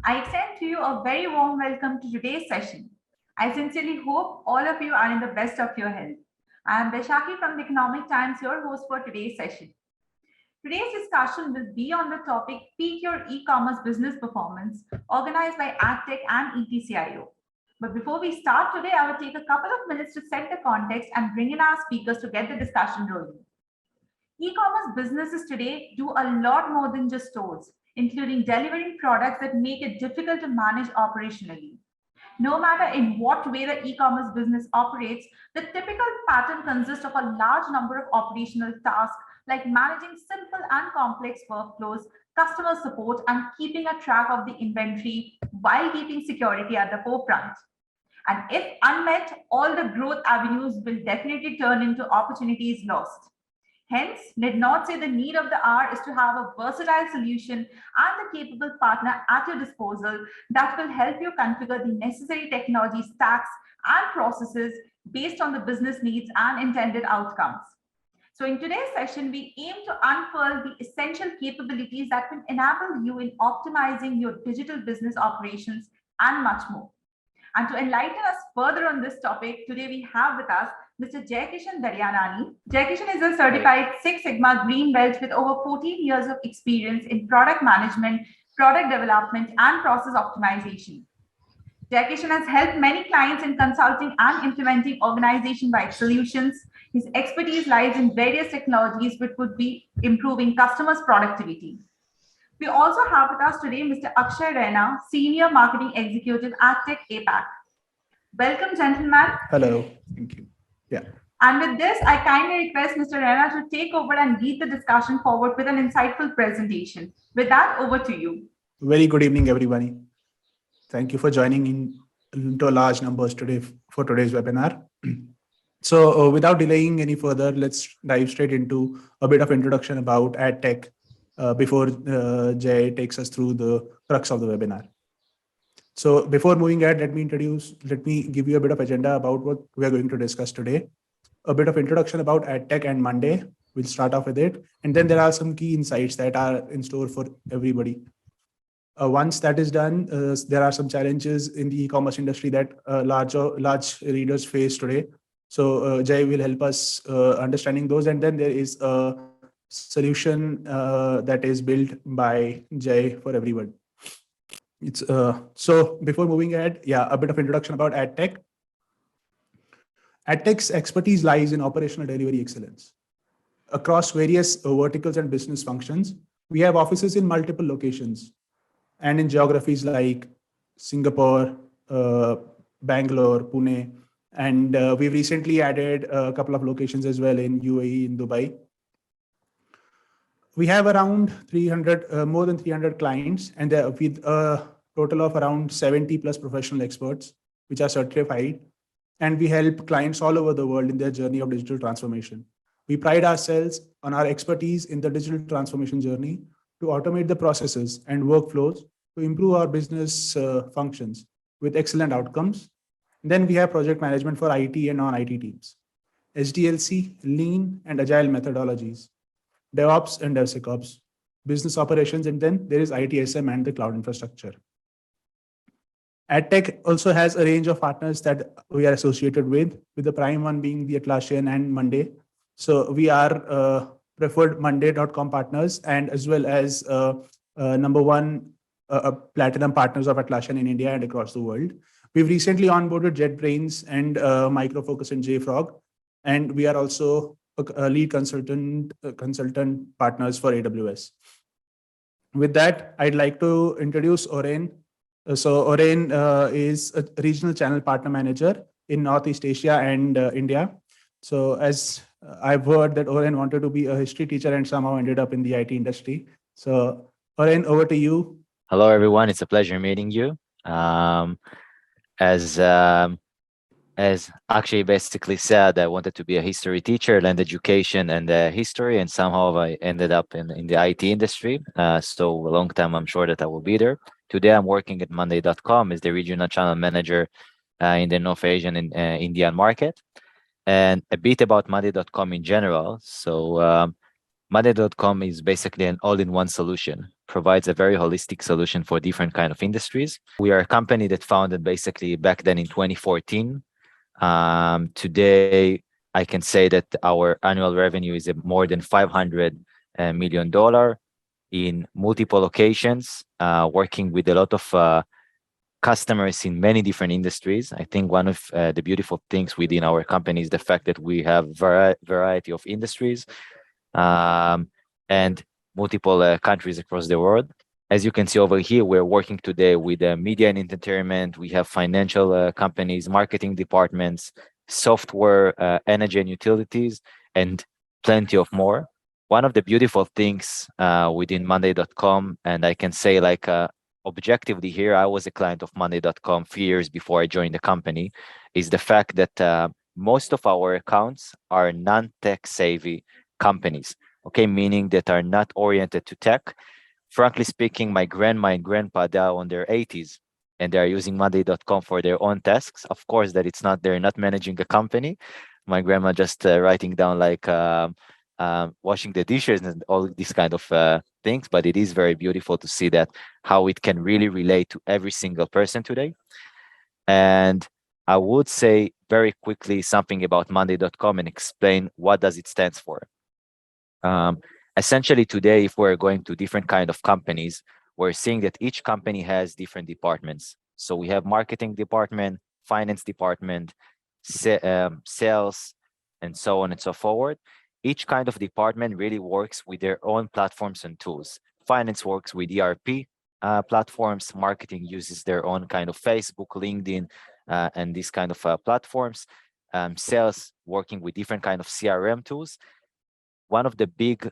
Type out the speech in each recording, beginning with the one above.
I extend to you a very warm welcome to today's session. I sincerely hope all of you are in the best of your health. I am Vaishakhi from the Economic Times, your host for today's session. Today's discussion will be on the topic Peak Your E-commerce Business Performance, organized by Addteq and ETCIO. But before we start today, I will take a couple of minutes to set the context and bring in our speakers to get the discussion rolling. E-commerce businesses today do a lot more than just stores, including delivering products that make it difficult to manage operationally. No matter in what way the e-commerce business operates, the typical pattern consists of a large number of operational tasks like managing simple and complex workflows, customer support, and keeping a track of the inventory while keeping security at the forefront. And if unmet, all the growth avenues will definitely turn into opportunities lost. Hence, need not say the need of the hour is to have a versatile solution and a capable partner at your disposal that will help you configure the necessary technology stacks and processes based on the business needs and intended outcomes. So in today's session, we aim to unfurl the essential capabilities that will enable you in optimizing your digital business operations and much more. And to enlighten us further on this topic, today we have with us Mr. Jaykishan Daryanani. Jaykishan is a certified Six Sigma Green Belt with over 14 years of experience in product management, product development, and process optimization. Jaykishan has helped many clients in consulting and implementing organization-wide solutions. His expertise lies in various technologies which would be improving customers' productivity. We also have with us today Mr. Akshay Raina, Senior Marketing Executive at Addteq APAC. Welcome, gentlemen. Hello. Thank you. Yeah. And with this, I kindly request Mr. Raina to take over and lead the discussion forward with an insightful presentation. With that, over to you. Very good evening, everybody. Thank you for joining in into large numbers today for today's webinar. So without delaying any further, let's dive straight into a bit of introduction about Addteq before Jay takes us through the crux of the webinar. So before moving ahead, let me give you a bit of agenda about what we are going to discuss today. A bit of introduction about Addteq and Monday. We'll start off with it. And then there are some key insights that are in store for everybody. Once that is done, there are some challenges in the e-commerce industry that large readers face today. So Jay will help us understanding those. And then there is a solution that is built by Jay for everyone. It's so before moving ahead, a bit of introduction about Addteq. Addteq's expertise lies in operational delivery excellence. Across various verticals and business functions, we have offices in multiple locations and in geographies like Singapore, Bangalore, Pune, and we've recently added a couple of locations as well in UAE, in Dubai. We have around more than 300 clients, and with a total of around 70 plus professional experts, which are certified. And we help clients all over the world in their journey of digital transformation. We pride ourselves on our expertise in the digital transformation journey to automate the processes and workflows to improve our business functions with excellent outcomes. Then we have project management for IT and non-IT teams, SDLC, lean and agile methodologies, DevOps and DevSecOps, business operations, and then there is ITSM and the cloud infrastructure. Addteq also has a range of partners that we are associated with the prime one being the Atlassian and Monday. So we are preferred Monday.com partners and as well as number one platinum partners of Atlassian in India and across the world. We've recently onboarded JetBrains and Micro Focus and JFrog, and we are also lead consultant partners for AWS. With that, I'd like to introduce Oren. So Oren is a regional channel partner manager in Northeast Asia and India. So as I've heard that Oren wanted to be a history teacher and somehow ended up in the IT industry. So Oren, over to you. Hello, everyone. It's a pleasure meeting you. As Akshay basically said, I wanted to be a history teacher, learned education and history, and somehow I ended up in the IT industry. So a long time, I'm sure that I will be there. Today, I'm working at Monday.com as the regional channel manager in the North Asian and Indian market. And a bit about Monday.com in general. So Monday.com is basically an all-in-one solution, provides a very holistic solution for different kind of industries. We are a company that founded basically back then in 2014. Today, I can say that our annual revenue is more than $500 million in multiple locations, working with a lot of customers in many different industries. I think one of the beautiful things within our company is the fact that we have variety of industries and multiple countries across the world. As you can see over here, we're working today with media and entertainment. We have financial companies, marketing departments, software, energy and utilities, and plenty of more. One of the beautiful things within Monday.com, and I can say like objectively here, I was a client of Monday.com 3 years before I joined the company, is the fact that most of our accounts are non-tech savvy companies, okay, meaning that are not oriented to tech. Frankly speaking, my grandma and grandpa, they are on their 80s and they are using Monday.com for their own tasks. Of course, that it's not, they're not managing a company. My grandma just writing down like washing the dishes and all these kind of things. But it is very beautiful to see that how it can really relate to every single person today. And I would say very quickly something about Monday.com and explain what does it stands for. Essentially today, if we're going to different kind of companies, we're seeing that each company has different departments. So we have marketing department, finance department, sales, and so on and so forth. Each kind of department really works with their own platforms and tools. Finance works with ERP platforms. Marketing uses their own kind of Facebook, LinkedIn, and these kind of platforms. Sales working with different kind of CRM tools. One of the big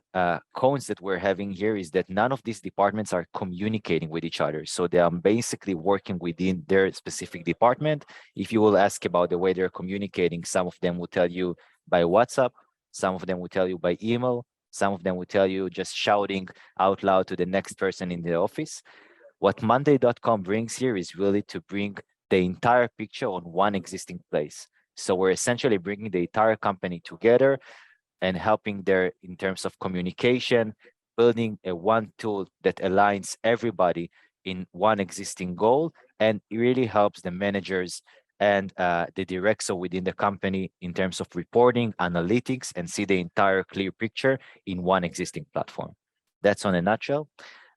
cons that we're having here is that none of these departments are communicating with each other. So they are basically working within their specific department. If you will ask about the way they're communicating, some of them will tell you by WhatsApp, some of them will tell you by email, some of them will tell you just shouting out loud to the next person in the office. What Monday.com brings here is really to bring the entire picture on one existing place. So we're essentially bringing the entire company together and helping there in terms of communication, building a one tool that aligns everybody in one existing goal, and it really helps the managers and the director within the company in terms of reporting, analytics, and see the entire clear picture in one existing platform. That's on a nutshell.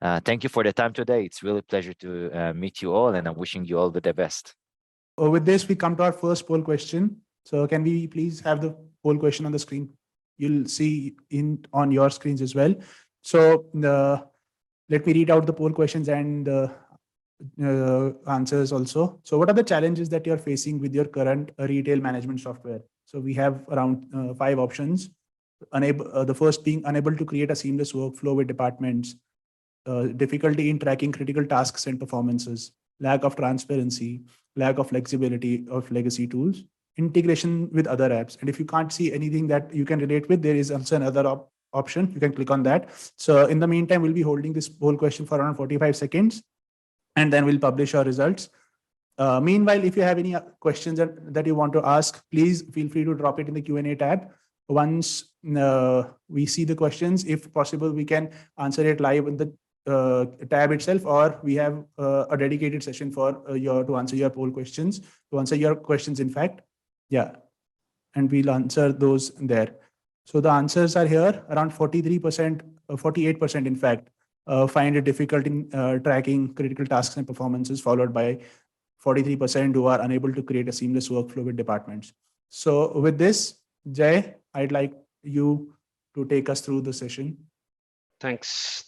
Thank you for the time today. It's really a pleasure to meet you all, and I'm wishing you all the best. With this, we come to our first poll question. So can we please have the poll question on the screen? You'll see on your screens as well. So let me read out the poll questions and answers also. So what are the challenges that you're facing with your current retail management software? So we have around 5 options. The first being unable to create a seamless workflow with departments, difficulty in tracking critical tasks and performances, lack of transparency, lack of flexibility of legacy tools, integration with other apps. And if you can't see anything that you can relate with, there is also another option. You can click on that. So in the meantime, we'll be holding this poll question for around 45 seconds, and then we'll publish our results. Meanwhile, if you have any questions that you want to ask, please feel free to drop it in the Q&A tab. Once we see the questions, if possible, we can answer it live in the tab itself, or we have a dedicated session for to answer your poll questions, in fact. Yeah, and we'll answer those there. So the answers are here. Around 43%, 48% in fact, find it difficult in tracking critical tasks and performances, followed by 43% who are unable to create a seamless workflow with departments. So with this, Jay, I'd like you to take us through the session. Thanks,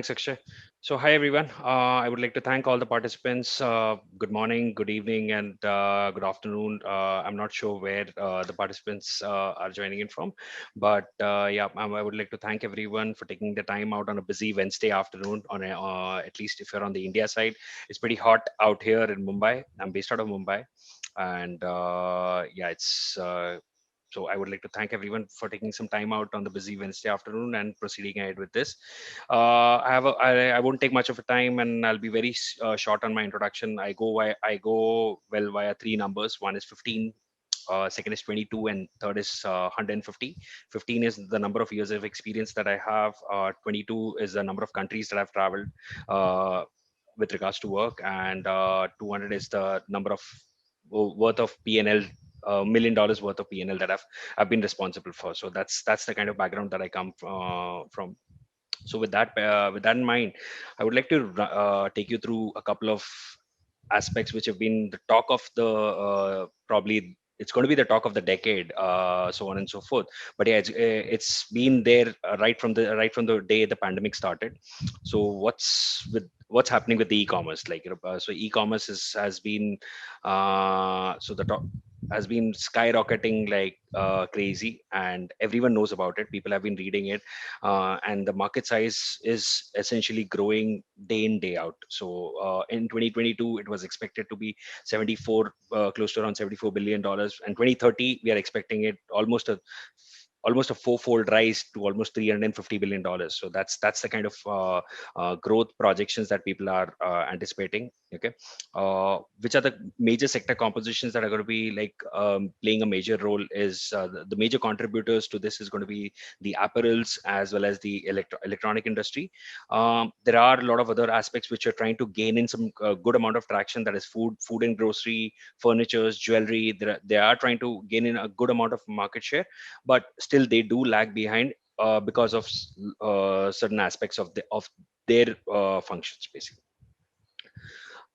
Akshay. So hi, everyone. I would like to thank all the participants. Good morning, good evening, and good afternoon. I'm not sure where the participants are joining in from, but yeah, I would like to thank everyone for taking the time out on a busy Wednesday afternoon. At least if you're on the India side, it's pretty hot out here in Mumbai. I'm based out of Mumbai, and yeah, it's. So I would like to thank everyone for taking some time out on the busy Wednesday afternoon and proceeding ahead with this. I won't take much of a time, and I'll be very short on my introduction. I go via 3 numbers. One is 15, second is 22, and third is 150. 15 is the number of years of experience that I have. 22 is the number of countries that I've traveled with regards to work, and 200 is the number of worth of PNL, $1 million worth of PNL that I've been responsible for. So that's the kind of background that I come from. So with that in mind, I would like to take you through a couple of aspects which have been the talk of the probably it's going to be the talk of the decade, so on and so forth. But yeah, it's been there right from the day the pandemic started. So what's happening with the e-commerce, like, so e-commerce has been so the top has been skyrocketing like crazy, and everyone knows about it. People have been reading it, and the market size is essentially growing day in day out. So in 2022 it was expected to be 74 close to around $74 billion, and 2030 we are expecting it almost a fourfold rise to almost $350 billion. So that's the kind of growth projections that people are anticipating. Okay, which are the major sector compositions that are going to be like playing a major role is the major contributors to this is going to be the apparels as well as the electronic industry. There are a lot of other aspects which are trying to gain in some good amount of traction, that is food and grocery, furnitures, jewelry. They are trying to gain in a good amount of market share, but still they do lag behind because of certain aspects of their functions basically.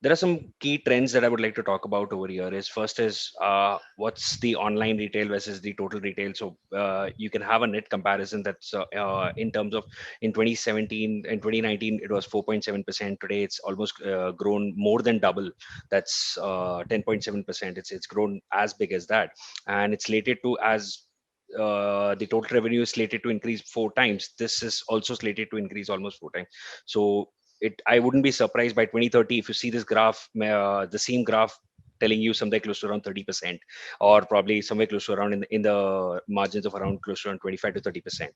There are some key trends that I would like to talk about over here. Is first is what's the online retail versus the total retail. So you can have a net comparison that's in terms of in 2017 and 2019 it was 4.7%. Today it's almost grown more than double. That's 10.7%. It's grown as big as that, and it's slated to as the total revenue is slated to increase 4 times. This is also slated to increase almost 4 times. So I wouldn't be surprised by 2030 if you see this graph, the same graph telling you somewhere close to around 30%, or probably somewhere close to around in the margins of around close to around 25 to 30%.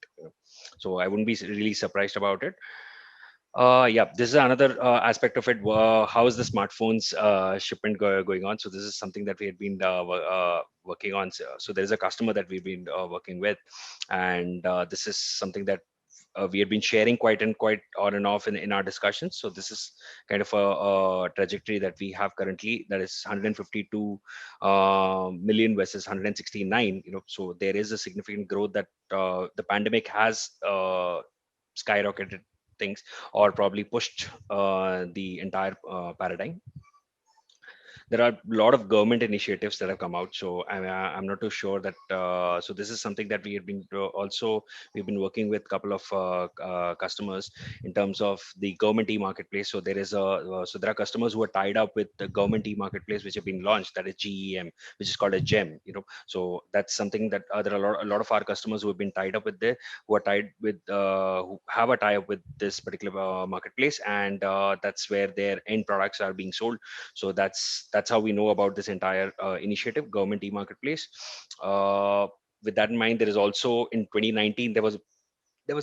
So I wouldn't be really surprised about it. Yeah, this is another aspect of it. How is the smartphones shipment going on? So this is something that we had been working on. So there's a customer that we've been working with, and this is something that we had been sharing quite on and off in our discussions. So this is kind of a trajectory that we have currently, that is 152 million versus 169. So there is a significant growth that the pandemic has skyrocketed things, or probably pushed the entire paradigm. There are a lot of government initiatives that have come out. So I'm not too sure that. So this is something that we have been also we've been working with a couple of customers in terms of the government e-marketplace. So there are customers who are tied up with the government e-marketplace which have been launched. That is GEM, which is called a GEM. So that's something that there are a lot of our customers who have been tied up with there, who are tied with who have a tie up with this particular marketplace, and that's where their end products are being sold. So that's how we know about this entire initiative, government e-marketplace. With that in mind, there is also in 2019 there was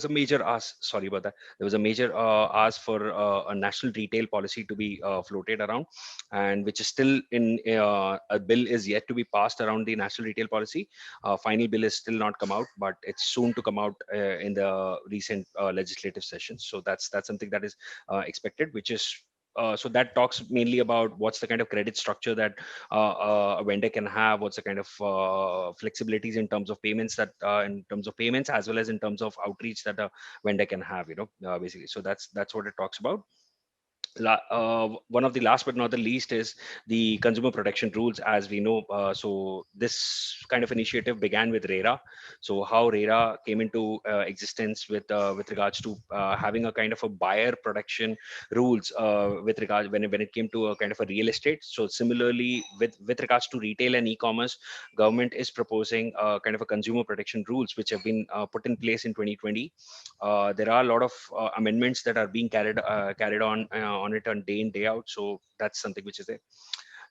a major ask. Sorry about that. There was a major ask for a national retail policy to be floated around, and which is still in a bill is yet to be passed around the national retail policy. Final bill is still not come out, but it's soon to come out in the recent legislative session. So that's something that is expected, which is so that talks mainly about what's the kind of credit structure that a vendor can have, what's the kind of flexibilities in terms of payments as well as in terms of outreach that a vendor can have, basically. So that's what it talks about. One of the last but not the least is the consumer protection rules, as we know. So this kind of initiative began with RERA. So how RERA came into existence with regards to having a kind of a buyer protection rules with regards when it came to a kind of a real estate. So similarly with regards to retail and e-commerce, government is proposing kind of a consumer protection rules which have been put in place in 2020. There are a lot of amendments that are being carried on it on day in day out. So that's something which is there.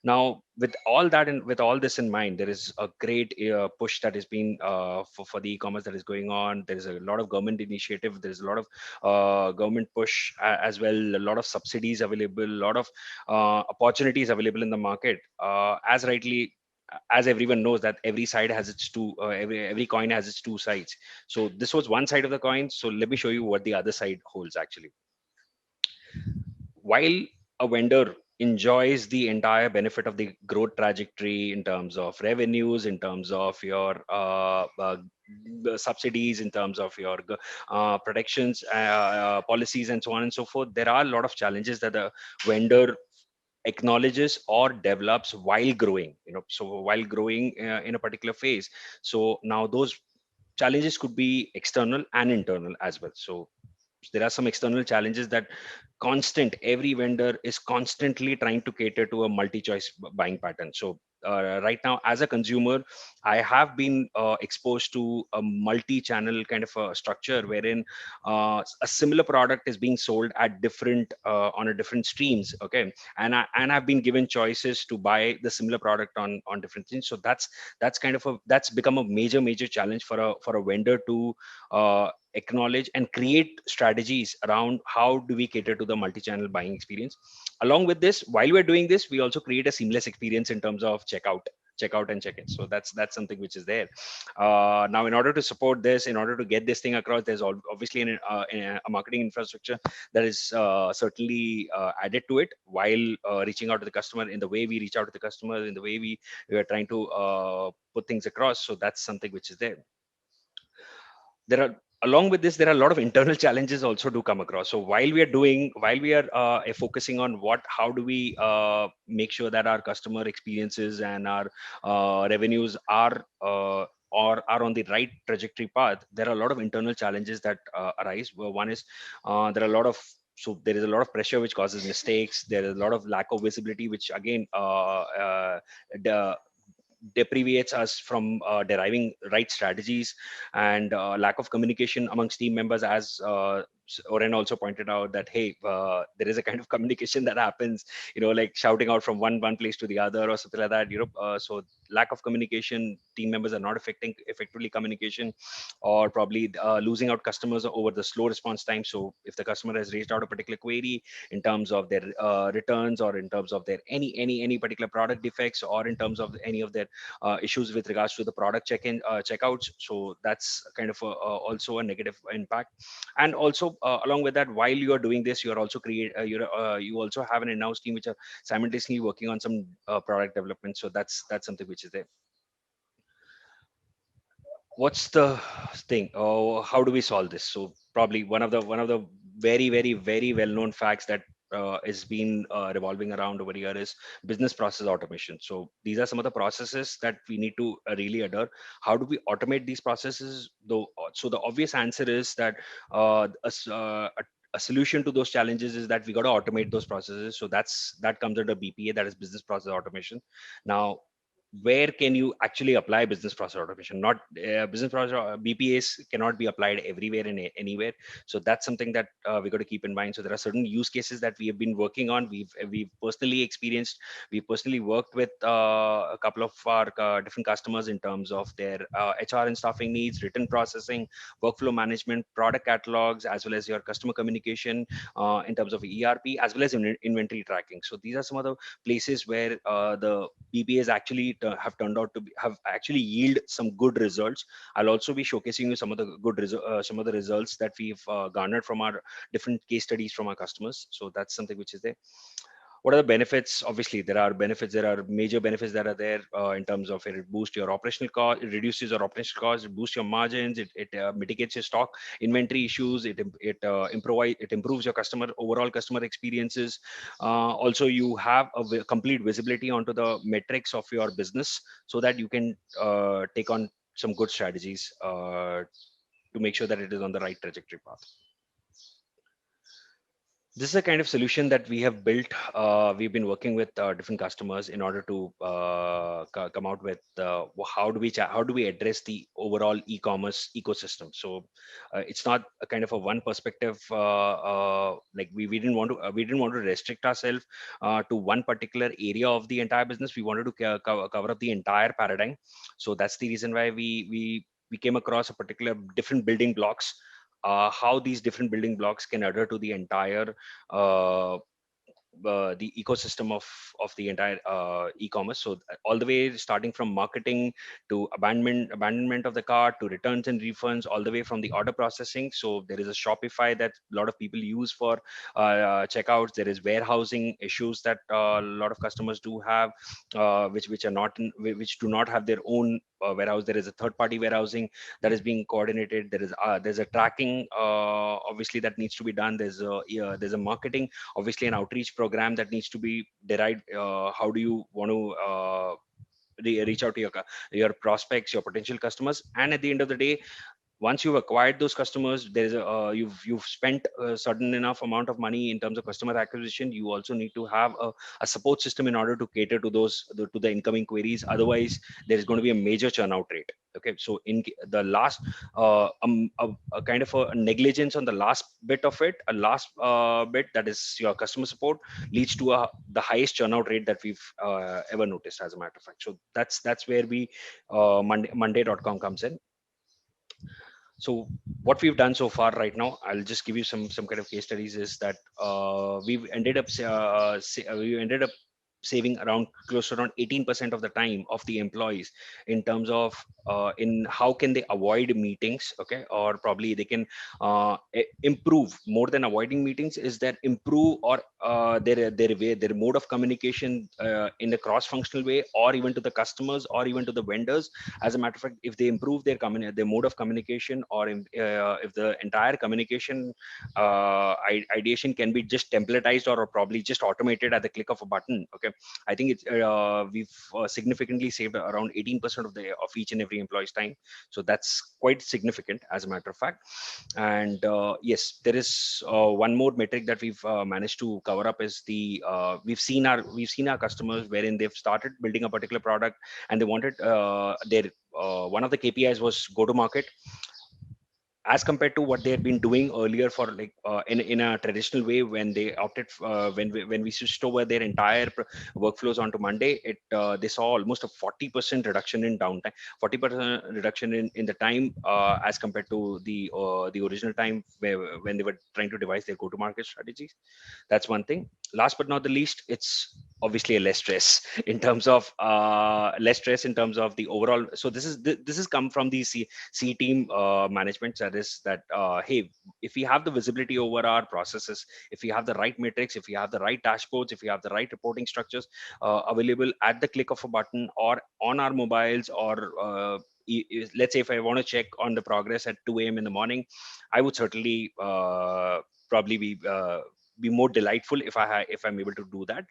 Now, with all that and with all this in mind, there is a great push that has been for the e-commerce that is going on. There is a lot of government initiative. There is a lot of government push as well. A lot of subsidies available. A lot of opportunities available in the market. As rightly as everyone knows that every side has its two, every coin has its two sides. So this was one side of the coin. So let me show you what the other side holds actually. While a vendor enjoys the entire benefit of the growth trajectory in terms of revenues, in terms of your subsidies, in terms of your protections, policies, and so on and so forth, there are a lot of challenges that the vendor acknowledges or develops while growing, so while growing in a particular phase. So now those challenges could be external and internal as well. So there are some external challenges that every vendor is constantly trying to cater to a multi-choice buying pattern. So right now as a consumer, I have been exposed to a multi-channel kind of a structure wherein a similar product is being sold at different on a different streams. Okay. And I've been given choices to buy the similar product on different things. So that's become a major challenge for a vendor to acknowledge and create strategies around how do we cater to the multi-channel buying experience. Along with this, while we're doing this, we also create a seamless experience in terms of checkout and check-in. So that's something which is there. Now in order to support this, in order to get this thing across, there's obviously a marketing infrastructure that is certainly added to it, while reaching out to the customer in the way we reach out to the customer, in the way we are trying to put things across. So that's something which is there. Along with this, there are a lot of internal challenges also do come across. So while we are focusing on how do we make sure that our customer experiences and our revenues are or are on the right trajectory path, there are a lot of internal challenges that arise. Well, one is there is a lot of pressure which causes mistakes. There is a lot of lack of visibility, which again deprivates us from deriving right strategies, and lack of communication amongst team members, as Oren also pointed out that, hey, there is a kind of communication that happens, like shouting out from one place to the other or something like that. So lack of communication, team members are not effectively communication, or probably losing out customers over the slow response time. So if the customer has raised out a particular query in terms of their returns, or in terms of their any particular product defects, or in terms of any of their issues with regards to the product check-in checkouts, so that's kind of also a negative impact. And also along with that, while you are doing this, you are also you also have an in-house team which are simultaneously working on some product development. So that's something which is there. What's the thing? Oh, how do we solve this? So probably one of the very well known facts that is been revolving around over here is business process automation. So these are some of the processes that we need to really adhere. How do we automate these processes? Though, so the obvious answer is that a solution to those challenges is that we got to automate those processes. So that comes under BPA, that is business process automation. Now, where can you actually apply business process automation? Not business process BPAs cannot be applied everywhere and anywhere. So that's something that we got to keep in mind. So there are certain use cases that we have been working on. We've personally experienced. We personally worked with a couple of our different customers in terms of their HR and staffing needs, written processing, workflow management, product catalogs, as well as your customer communication in terms of ERP, as well as inventory tracking. So these are some of the places where the BPAs actually have turned out to have actually yield some good results. I'll also be showcasing you some of the some of the results that we've garnered from our different case studies from our customers. So that's something which is there. What are the benefits? Obviously, there are benefits. There are major benefits that are there in terms of it boosts your operational cost, it reduces your operational cost, it boosts your margins, it mitigates your stock inventory issues, it improves your overall customer experiences. Also, you have a complete visibility onto the metrics of your business, so that you can take on some good strategies to make sure that it is on the right trajectory path. This is a kind of solution that we have built. We've been working with different customers in order to come out with how do we address the overall e-commerce ecosystem. So it's not a kind of a one perspective. Like we didn't want to restrict ourselves to one particular area of the entire business. We wanted to cover up the entire paradigm. So that's the reason why we came across a particular different building blocks, how these different building blocks can adhere to the entire the ecosystem of the entire e-commerce. So all the way starting from marketing to abandonment of the cart to returns and refunds, all the way from the order processing. So there is a Shopify that a lot of people use for checkouts. There is warehousing issues that a lot of customers do have, which are not which do not have their own warehouse. There is a third party warehousing that is being coordinated. There's a tracking obviously that needs to be done. There's a marketing, obviously an outreach program that needs to be derived. How do you want to reach out to your prospects, your potential customers? And at the end of the day, once you've acquired those customers, there's a you've spent a certain enough amount of money in terms of customer acquisition. You also need to have a support system in order to cater to to the incoming queries. Otherwise, there is going to be a major churnout rate. Okay, so in the last a kind of a negligence on the last bit of it, a last bit, that is your customer support, leads to the highest churnout rate that we've ever noticed, as a matter of fact. So that's where we Monday.com comes in. So what we've done so far right now, I'll just give you some kind of case studies, is that we ended up saving around close to around 18% of the time of the employees in terms of in how can they avoid meetings. Okay, or probably they can improve. More than avoiding meetings is that improve or their mode of communication in a cross functional way, or even to the customers, or even to the vendors. As a matter of fact, if they improve their mode of communication, or if the entire communication ideation can be just templatized, or probably just automated at the click of a button. Okay, I think we've significantly saved around 18% of each and every employee's time. So that's quite significant, as a matter of fact. And yes, there is one more metric that we've managed to cover up, is the we've seen our customers wherein they've started building a particular product, and they wanted their one of the KPIs was go to market, as compared to what they had been doing earlier for like in a traditional way. When they opted when we switched over their entire workflows onto Monday, they saw almost a 40% reduction in downtime, 40% reduction in the time as compared to the original time when they were trying to devise their go-to-market strategies. That's one thing. Last but not the least, it's obviously a less stress in terms of the overall. So this is come from the C team management. That is that hey, if we have the visibility over our processes, if we have the right metrics, if we have the right dashboards, if we have the right reporting structures available at the click of a button or on our mobiles, or let's say if I want to check on the progress at 2 a.m. in the morning, I would certainly probably be more delightful if I'm able to do that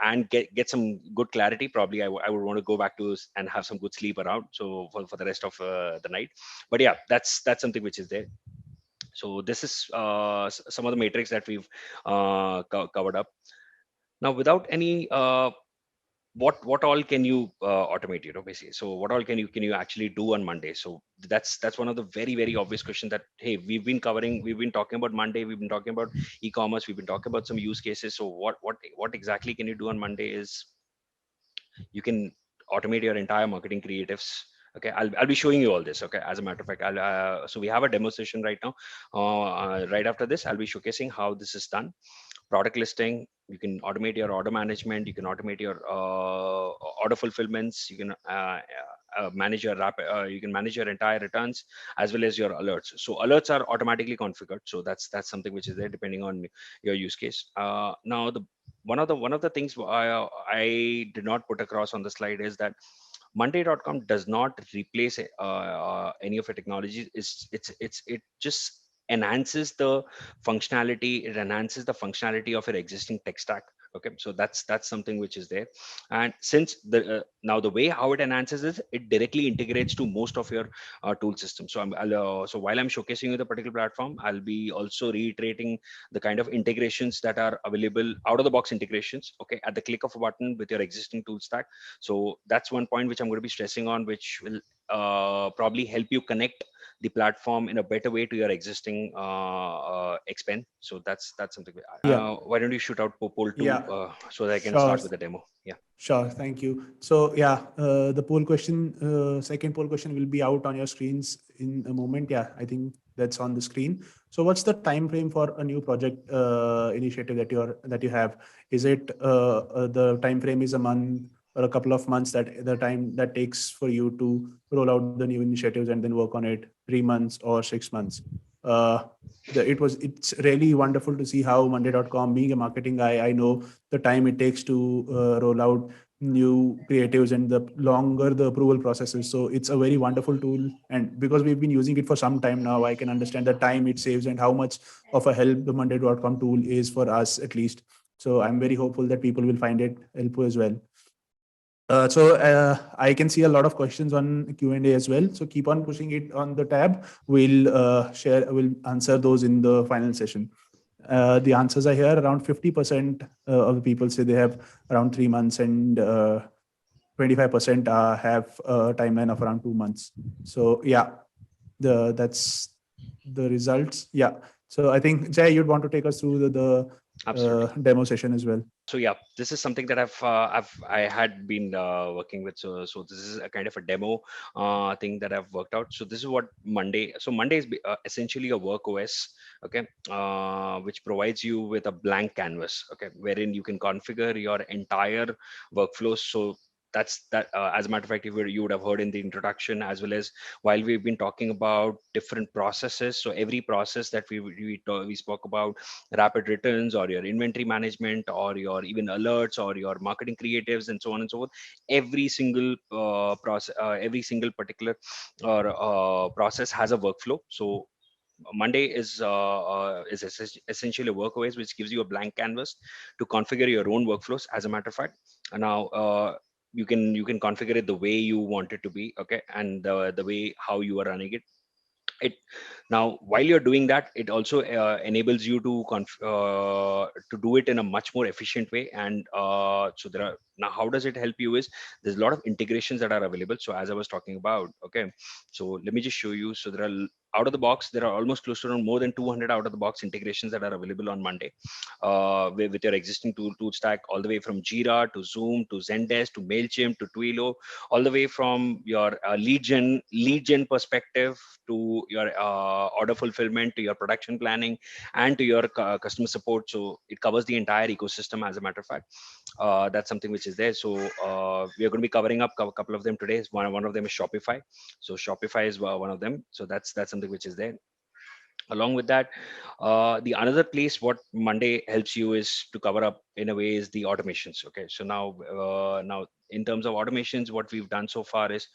and get some good clarity. Probably I would want to go back to and have some good sleep around, so for the rest of the night. But yeah, that's something which is there. So this is some of the matrix that we've covered up. Now, without any what all can you automate, basically? So what all can you actually do on Monday? So that's one of the very obvious questions that, hey, we've been talking about Monday, we've been talking about e-commerce, we've been talking about some use cases. So what exactly can you do on Monday? Is you can automate your entire marketing creatives. Okay, I'll be showing you all this. Okay, as a matter of fact, so we have a demo session right now. Right after this, I'll be showcasing how this is done. Product listing, you can automate your order management, you can automate your order fulfillments, you can manage your you can manage your entire returns as well as your alerts. So alerts are automatically configured, so that's something which is there depending on your use case. Now one of the things I did not put across on the slide is that Monday.com does not replace any of the technologies. It just enhances the functionality. It enhances the functionality of your existing tech stack. Okay, so that's something which is there. And since now the way how it enhances is it directly integrates to most of your tool system. So so while I'm showcasing you the particular platform, I'll be also reiterating the kind of integrations that are available, out of the box integrations, okay, at the click of a button with your existing tool stack. So that's one point which I'm going to be stressing on, which will probably help you connect the platform in a better way to your existing expense. So that's something. Yeah. Why don't you shoot out poll 2 so that I can Sure. start with the demo? Yeah. Sure. Thank you. So yeah, the poll question, second poll question will be out on your screens in a moment. Yeah, I think that's on the screen. So what's the time frame for a new project initiative that you have? Is it the time frame is a month or a couple of months, that the time that takes for you to roll out the new initiatives and then work on it, 3 months or 6 months? Uh, it's really wonderful to see how Monday.com, being a marketing guy, I know the time it takes to roll out new creatives and the longer the approval process is. So it's a very wonderful tool. And because we've been using it for some time now, I can understand the time it saves and how much of a help the Monday.com tool is for us, at least. So I'm very hopeful that people will find it helpful as well. I can see a lot of questions on Q&A as well. So keep on pushing it on the tab. We'll answer those in the final session. The answers are here. Around 50% of the people say they have around 3 months, and 25% have a timeline of around 2 months. So yeah, that's the results. Yeah. So I think Jay, you'd want to take us through the demo session as well. So yeah, this is something that I had been working with. So this is a kind of a demo thing that I've worked out. So this is what Monday. So Monday is essentially a work OS, okay, which provides you with a blank canvas, okay, wherein you can configure your entire workflow. So that's that. As a matter of fact, you would have heard in the introduction, as well as while we've been talking about different processes. So every process that we spoke about, rapid returns or your inventory management or your even alerts or your marketing creatives and so on and so forth, every single process, every single particular or process has a workflow. So Monday is essentially a workways which gives you a blank canvas to configure your own workflows. As a matter of fact, now you can configure it the way you want it to be, okay, and the way how you are running it. Now while you're doing that, it also enables you to do it in a much more efficient way. And so there are, now how does it help you is there's a lot of integrations that are available. So as I was talking about, okay, so let me just show you. So there are, out of the box, there are almost close to around more than 200 out of the box integrations that are available on Monday, with your existing tool stack, all the way from Jira to Zoom to Zendesk to Mailchimp to Twilio, all the way from your lead gen perspective to your order fulfillment to your production planning and to your customer support. So it covers the entire ecosystem. As a matter of fact, that's something which is there. So we are going to be covering up a couple of them today. One of them is Shopify. So Shopify is one of them. So that's something which is there. Along with that, the another place what Monday helps you is to cover up in a way is the automations. Okay, so now in terms of automations, what we've done so far is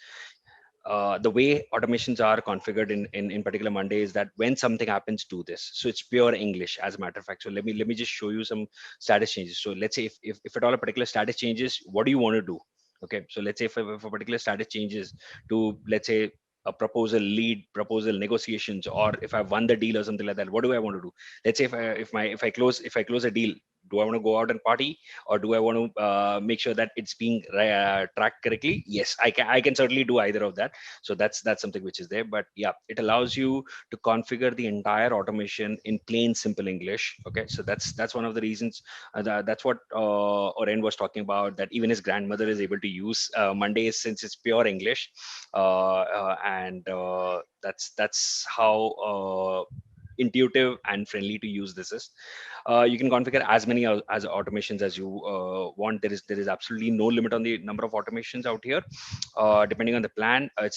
the way automations are configured in particular Monday is that when something happens, do this. So it's pure English, as a matter of fact. So let me just show you some status changes. So let's say if at all a particular status changes, what do you want to do? Okay, so let's say if a particular status changes to, let's say, a proposal lead, proposal negotiations, or if I've won the deal or something like that, what do I want to do? Let's say if I close a deal, do I want to go out and party, or do I want to make sure that it's being tracked correctly? Yes, I can certainly do either of that. So that's something which is there. But yeah, it allows you to configure the entire automation in plain simple English. Okay, so that's one of the reasons. That's what Oren was talking about, that even his grandmother is able to use Mondays since it's pure English. And that's how intuitive and friendly to use this is. You can configure as many as automations as you want. There is absolutely no limit on the number of automations out here. Depending on the plan, it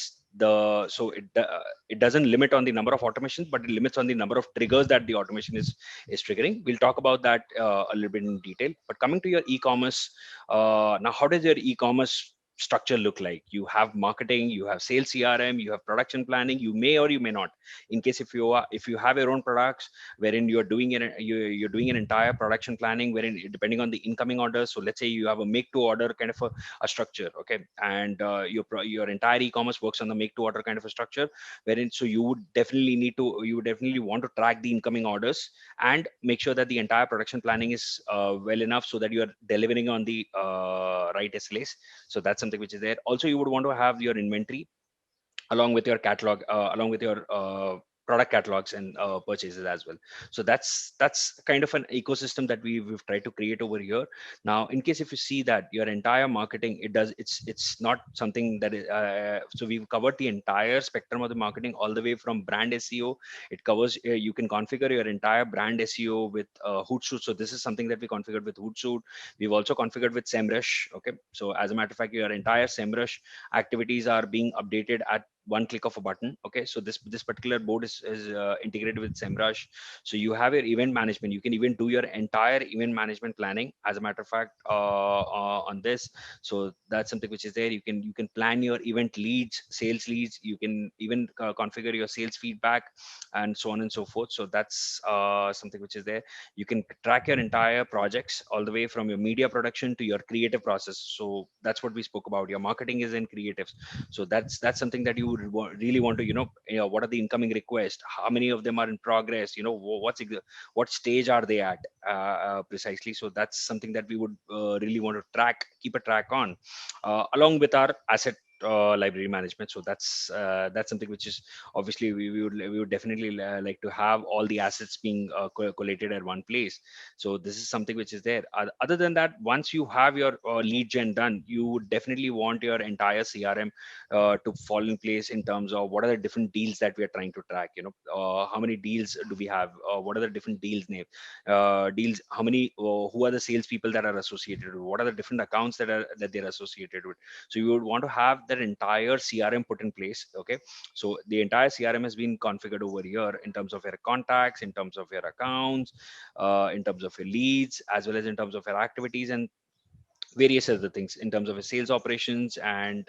doesn't limit on the number of automations, but it limits on the number of triggers that the automation is triggering. We'll talk about that a little bit in detail. But coming to your e-commerce, now how does your e-commerce structure look like? You have marketing, you have sales CRM, you have production planning. You may or you may not. In case if you have your own products, wherein you're doing an entire production planning, wherein depending on the incoming orders. So let's say you have a make to order kind of a structure, okay, and your entire e-commerce works on the make to order kind of a structure, wherein so you would definitely want to track the incoming orders and make sure that the entire production planning is well enough so that you are delivering on the right SLAs. So that's something which is there. Also, you would want to have your inventory along with your catalog, along with your product catalogs and purchases as well. So that's kind of an ecosystem that we've tried to create over here. Now, in case if you see that your entire marketing, it's not something that is, so we've covered the entire spectrum of the marketing all the way from brand SEO. It covers, you can configure your entire brand SEO with Hootsuite. So this is something that we configured with Hootsuite. We've also configured with SEMrush. Okay, so as a matter of fact, your entire SEMrush activities are being updated at one click of a button. Okay, so this particular board is integrated with SEMrush. So you have your event management. You can even do your entire event management planning, as a matter of fact, on this. So that's something which is there. You can plan your event leads, sales leads. You can even configure your sales feedback, and so on and so forth. So that's something which is there. You can track your entire projects all the way from your media production to your creative process. So that's what we spoke about. Your marketing is in creatives. So that's something that you would really want to, what are the incoming requests, how many of them are in progress, what stage are they at, precisely. So that's something that we would really want to keep a track on, along with our asset library management. So that's something which is obviously we would definitely like to have all the assets being collated at one place. So this is something which is there. Other than that, once you have your lead gen done, you would definitely want your entire CRM to fall in place in terms of what are the different deals that we are trying to track. How many deals do we have? What are the different deals name? Deals, how many? Who are the salespeople that are associated with? What are the different accounts that they're associated with? So you would want to have that entire CRM put in place. Okay, so the entire CRM has been configured over here in terms of your contacts, in terms of your accounts, in terms of your leads, as well as in terms of your activities and various other things in terms of a sales operations, and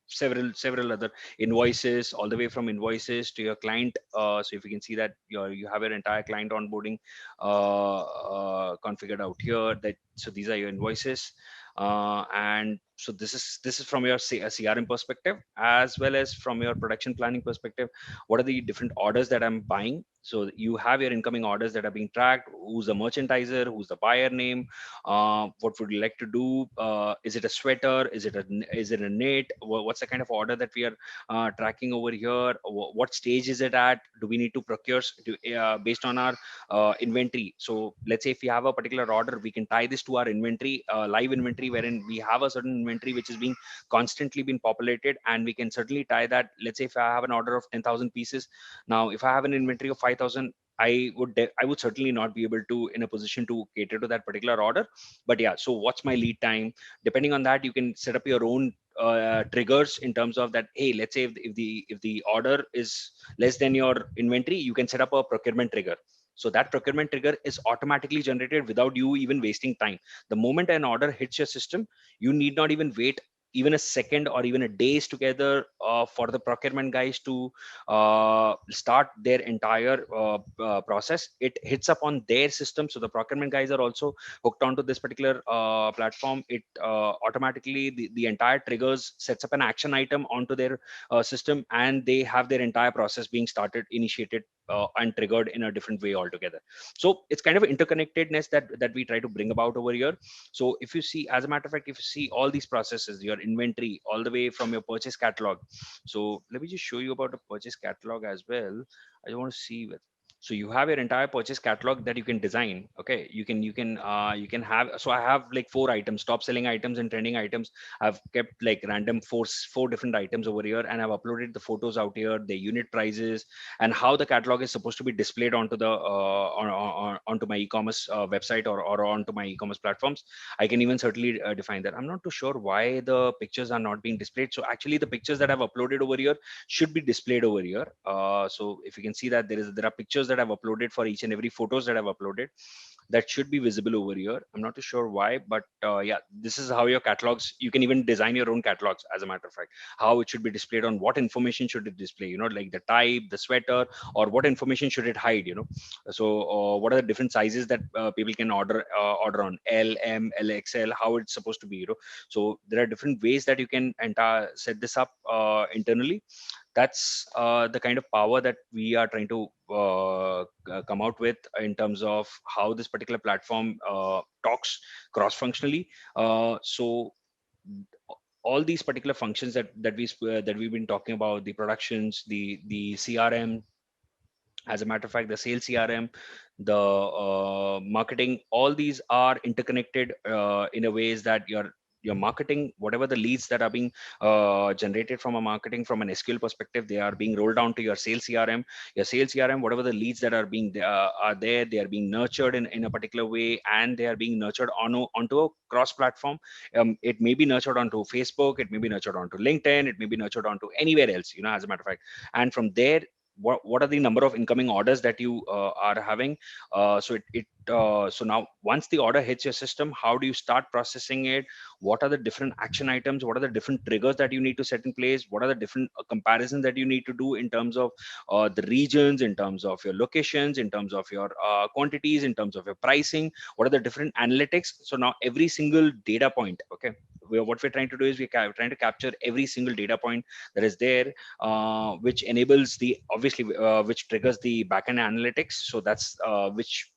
several other invoices, all the way from invoices to your client. So if you can see that you have your entire client onboarding configured out here. So these are your invoices, and so this is from your CRM perspective, as well as from your production planning perspective. What are the different orders that I'm buying? So you have your incoming orders that are being tracked. Who's the merchandiser? Who's the buyer name? What would you like to do? Is it a sweater? Is it a knit? What's the kind of order that we are tracking over here? What stage is it at? Do we need to procure based on our inventory? So let's say if we have a particular order, we can tie this to our inventory, live inventory, wherein we have a certain inventory which is being constantly been populated, and we can certainly tie that. Let's say if I have an order of 10,000 pieces, now if I have an inventory of 5,000, I would certainly not be able to in a position to cater to that particular order. But yeah, so what's my lead time? Depending on that, you can set up your own triggers in terms of that. Hey, let's say if the order is less than your inventory, you can set up a procurement trigger. So that procurement trigger is automatically generated without you even wasting time. The moment an order hits your system, you need not even wait even a second or even a days together for the procurement guys to start their entire process. It hits up on their system. So the procurement guys are also hooked onto this particular platform. It automatically, the entire triggers sets up an action item onto their system, and they have their entire process being started, initiated, and triggered in a different way altogether. So it's kind of interconnectedness that we try to bring about over here. So if you see, as a matter of fact, if you see all these processes, your inventory all the way from your purchase catalog. So let me just show you about the purchase catalog as well. I want to see with. So you have your entire purchase catalog that you can design. Okay, you can have. So I have like 4 items, top selling items and trending items. I've kept like random four different items over here, and I've uploaded the photos out here, the unit prices, and how the catalog is supposed to be displayed onto the onto my e-commerce website, or onto my e-commerce platforms. I can even certainly define that. I'm not too sure why the pictures are not being displayed. So actually the pictures that I've uploaded over here should be displayed over here. So if you can see that there are pictures that I've uploaded for each and every photos that I've uploaded, that should be visible over here. I'm not too sure why, but yeah, this is how your catalogs, you can even design your own catalogs, as a matter of fact, how it should be displayed, on what information should it display, like the type, the sweater, or what information should it hide. So what are the different sizes that people can order on L, M, L, XL, how it's supposed to be. So there are different ways that you can set this up internally. That's the kind of power that we are trying to come out with in terms of how this particular platform talks cross-functionally. So all these particular functions that we've been talking about, the productions, the CRM, As a matter of fact, the sales CRM, the marketing, all these are interconnected in a ways that your marketing, whatever the leads that are being generated from a marketing, from an SQL perspective, they are being rolled down to your sales CRM. Your sales CRM, whatever the leads that are being are there, they are being nurtured in a particular way, and they are being nurtured onto a cross platform. It may be nurtured onto Facebook, it may be nurtured onto LinkedIn, it may be nurtured onto anywhere else, as a matter of fact. And from there, what are the number of incoming orders that you are having. So now once the order hits your system, how do you start processing it? What are the different action items? What are the different triggers that you need to set in place? What are the different comparisons that you need to do in terms of the regions, in terms of your locations, in terms of your quantities, in terms of your pricing? What are the different analytics? So now every single data point, okay, what we're trying to do is we're trying to capture every single data point that is there, which enables the obviously which triggers the backend analytics. So that's which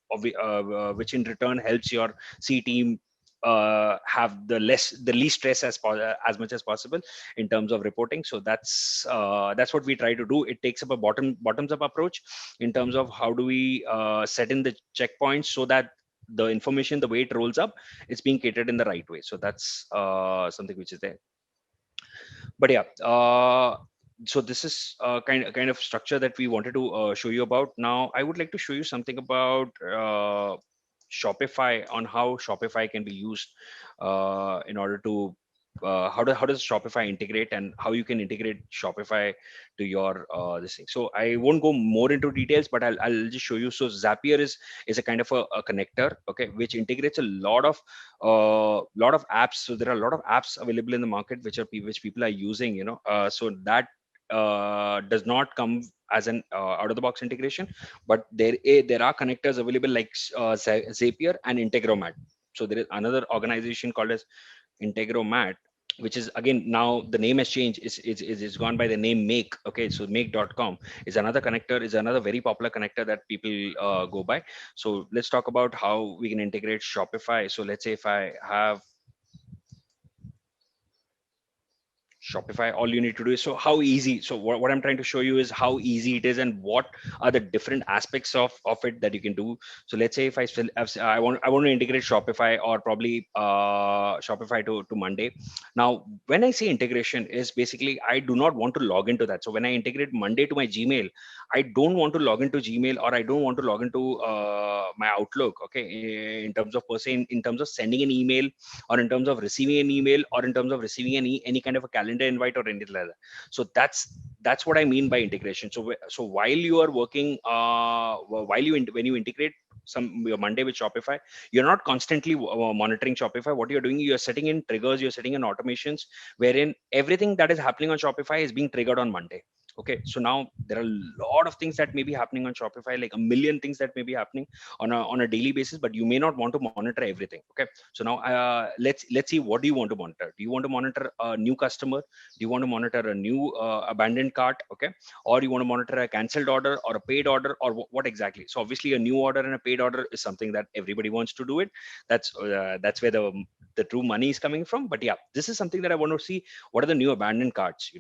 in return helps your C team have the least stress as much as possible in terms of reporting. So that's what we try to do. It takes up a bottoms up approach in terms of how do we set in the checkpoints so that the information, the way it rolls up, it's being catered in the right way. So that's something which is there. But yeah, so this is kind of structure that we wanted to show you about. Now I would like to show you something about Shopify, on how Shopify can be used in order to how does Shopify integrate, and how you can integrate Shopify to your this thing. So I won't go more into details, but I'll just show you. So Zapier is a kind of a connector, okay, which integrates a lot of apps. So there are a lot of apps available in the market which people are using, so that does not come as an out of the box integration, but there are connectors available like Zapier and Integromat. So there is another organization called as Integromat, which is, again, now the name has changed. Is gone by the name Make. Okay, so make.com is another connector, is another very popular connector that people go by. So let's talk about how we can integrate Shopify. So let's say if I have Shopify, all you need to do is, so how easy. So what I'm trying to show you is how easy it is, and what are the different aspects of it that you can do. So let's say if I want to integrate Shopify, or probably Shopify to Monday. Now when I say integration, is basically I do not want to log into that. So when I integrate Monday to my Gmail, I don't want to log into Gmail, or I don't want to log into my Outlook, okay, in terms of per se, in terms of sending an email, or in terms of receiving an email, or in terms of receiving any kind of a calendar invite or anything like that. So that's what I mean by integration. So while you are working, when you integrate your Monday with Shopify, you're not constantly monitoring Shopify. What you're doing, you're setting in triggers, you're setting in automations, wherein everything that is happening on Shopify is being triggered on Monday. Okay, so now there are a lot of things that may be happening on Shopify, like a million things that may be happening on a daily basis, but you may not want to monitor everything. Okay, so now let's see, what do you want to monitor? Do you want to monitor a new customer? Do you want to monitor a new abandoned cart? Okay, or you want to monitor a cancelled order, or a paid order, or what exactly? So obviously a new order and a paid order is something that everybody wants to do it. That's where the true money is coming from. But yeah, this is something that I want to see. What are the new abandoned carts?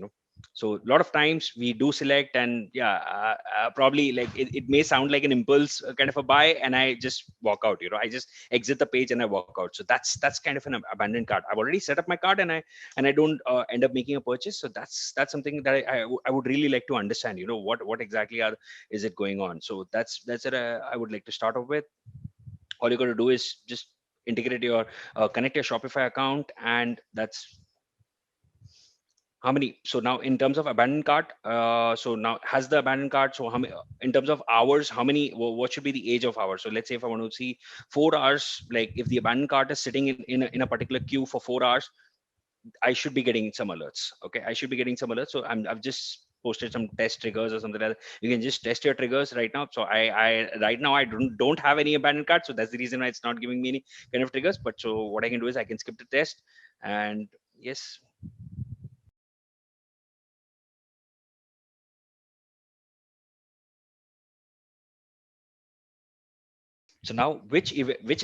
So a lot of times we do select, and yeah, probably like it may sound like an impulse kind of a buy, and I just walk out. I just exit the page and I walk out. So that's kind of an abandoned cart. I've already set up my cart, and I don't end up making a purchase. So that's something that I would really like to understand. What exactly is it going on? So that's it. I would like to start off with. All you got to do is just integrate your connect your Shopify account, and that's how many. So now in terms of abandoned cart, so now has the abandoned cart, so how many, in terms of hours, how many, what should be the age of hours? So let's say if I want to see 4 hours, like if the abandoned cart is sitting in a particular queue for 4 hours, I should be getting some alerts. Okay, I should be getting some alerts. So I've just posted some test triggers or something like that. You can just test your triggers right now. So I right now I don't have any abandoned cart, so that's the reason why it's not giving me any kind of triggers. But so what I can do is I can skip the test, and yes. So now, which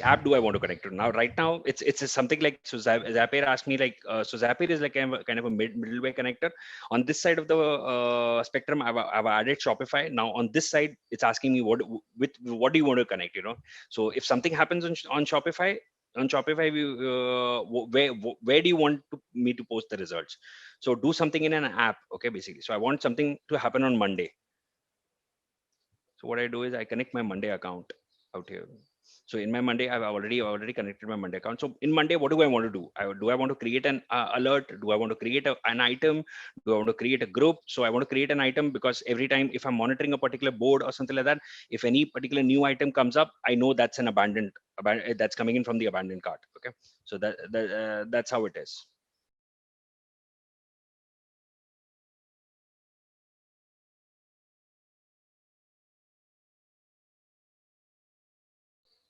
app do I want to connect to? Now, right now, it's something like, so Zapier asked me like, so Zapier is like kind of a middleware connector. On this side of the spectrum, I've added Shopify. Now on this side, it's asking me what do you want to connect? So if something happens on Shopify, where do you want me to post the results? So do something in an app, okay, basically. So I want something to happen on Monday. So what I do is I connect my Monday account out here. So in my Monday, I've already connected my Monday account. So in Monday, what do I want to do? Do I want to create an alert? Do I want to create an item? Do I want to create a group? So I want to create an item because every time if I'm monitoring a particular board or something like that, if any particular new item comes up, I know that's an abandoned that's coming in from the abandoned cart. Okay, so that's how it is.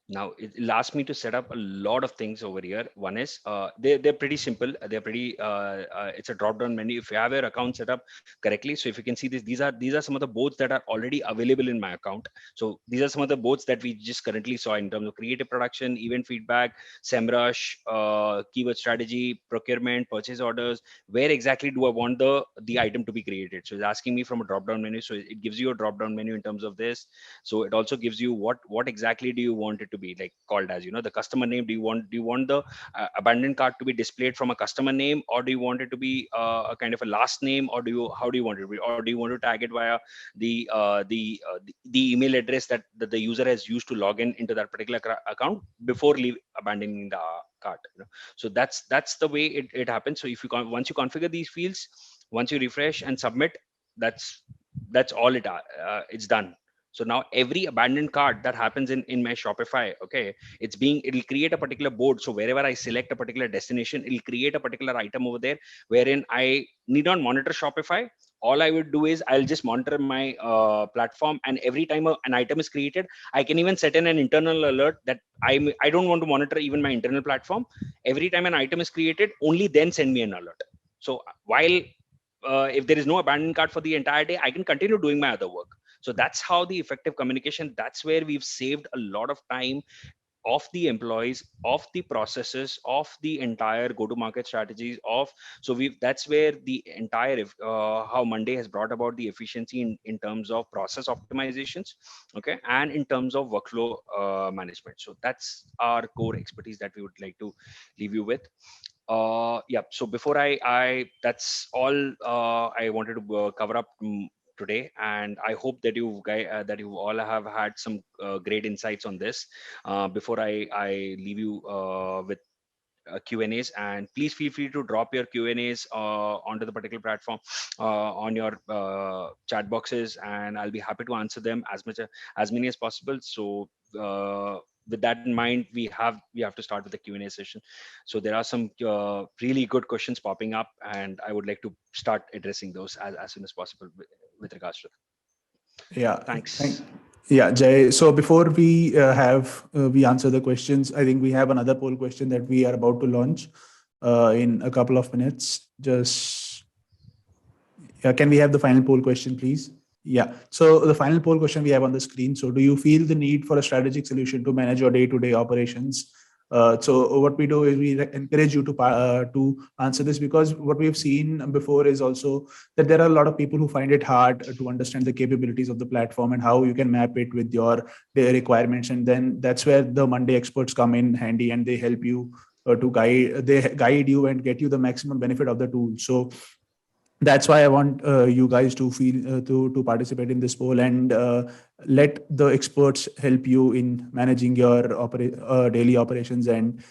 Now it'll ask me to set up a lot of things over here. One is they're pretty simple. They're pretty it's a drop down menu if you have your account set up correctly. So if you can see this, these are some of the boards that are already available in my account. So these are some of the boards that we just currently saw in terms of creative production, event feedback, SEMrush, keyword strategy, procurement, purchase orders. Where exactly do I want the item to be created? So it's asking me from a drop down menu. So it gives you a drop down menu in terms of this. So it also gives you what exactly do you want it to be like called as, the customer name. Do you want the abandoned cart to be displayed from a customer name, or do you want it to be a kind of a last name, or how do you want it to be, or do you want to tag it via the email address that the user has used to log in into that particular account before abandoning the cart? So that's the way it happens. So if you once you configure these fields, once you refresh and submit, that's all it's done. So now every abandoned cart that happens in my Shopify, okay, it'll create a particular board. So wherever I select a particular destination, it'll create a particular item over there wherein I need not monitor Shopify. All I would do is I'll just monitor my platform, and every time an item is created, I can even set in an internal alert that I don't want to monitor even my internal platform. Every time an item is created, only then send me an alert. So while if there is no abandoned cart for the entire day, I can continue doing my other work. So that's how the effective communication, that's where we've saved a lot of time of the employees, of the processes, of the entire go-to-market strategies that's where the entire how Monday has brought about the efficiency in terms of process optimizations, okay, and in terms of workflow management. So that's our core expertise that we would like to leave you with. Yeah, so before I that's all I wanted to cover up today, and I hope that you all have had some great insights on this. Before I leave you with Q&As, and please feel free to drop your Q&As onto the particular platform on your chat boxes, and I'll be happy to answer them as many as possible. So with that in mind, we have to start with the Q&A session. So there are some really good questions popping up, and I would like to start addressing those as soon as possible with regards to that. Yeah. Thanks. Yeah, Jay. So before we answer the questions, I think we have another poll question that we are about to launch in a couple of minutes. Can we have the final poll question, please? Yeah. So the final poll question we have on the screen. So do you feel the need for a strategic solution to manage your day-to-day operations? So what we do is we encourage you to answer this, because what we've seen before is also that there are a lot of people who find it hard to understand the capabilities of the platform and how you can map it with your requirements. And then that's where the Monday experts come in handy, and they help you to guide you and get you the maximum benefit of the tool. So that's why I want you guys to feel to participate in this poll, and let the experts help you in managing your daily operations and